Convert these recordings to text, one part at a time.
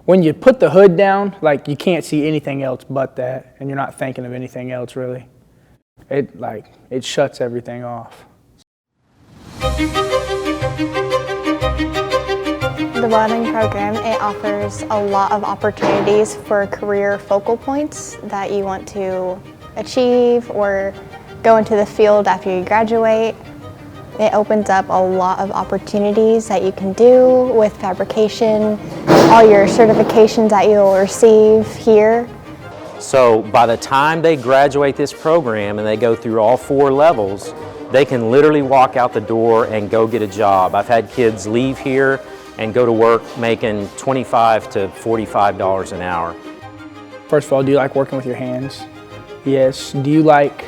when you put the hood down, like, you can't see anything else but that, and you're not thinking of anything else really. It shuts everything off. The welding program, it offers a lot of opportunities for career focal points that you want to achieve or go into the field after you graduate. It opens up a lot of opportunities that you can do with fabrication, all your certifications that you'll receive here. So by the time they graduate this program and they go through all 4 levels, they can literally walk out the door and go get a job. I've had kids leave here and go to work making $25 to $45 an hour. First of all, do you like working with your hands? Yes. Do you like,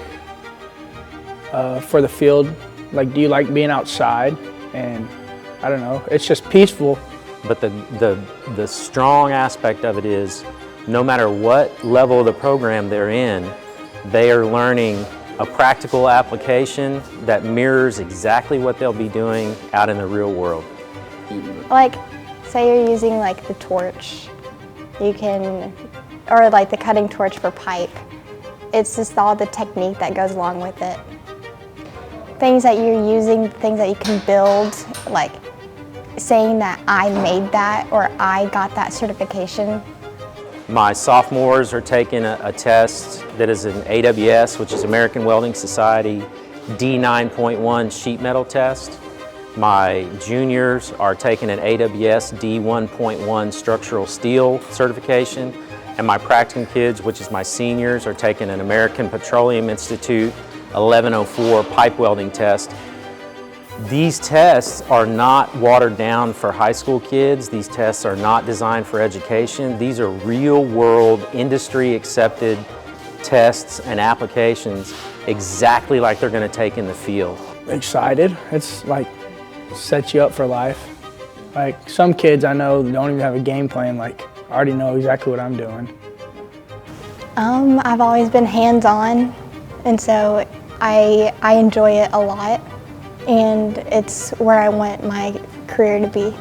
for the field, like, do you like being outside? And I don't know, it's just peaceful. But the strong aspect of it is, no matter what level of the program they're in, they are learning a practical application that mirrors exactly what they'll be doing out in the real world. Like, say you're using like the torch, you can, or like the cutting torch for pipe. It's just all the technique that goes along with it. Things that you're using, things that you can build, like saying that I made that or I got that certification. My sophomores are taking a test that is an AWS, which is American Welding Society, D9.1 sheet metal test. My juniors are taking an AWS D1.1 structural steel certification, and my practicum kids, which is my seniors, are taking an American Petroleum Institute 1104 pipe welding test. These tests are not watered down for high school kids. These tests are not designed for education. These are real-world, industry-accepted tests and applications exactly like they're going to take in the field. Excited. It's like, sets you up for life. Like, some kids I know don't even have a game plan, like, I already know exactly what I'm doing. I've always been hands-on, and so I enjoy it a lot, and it's where I want my career to be.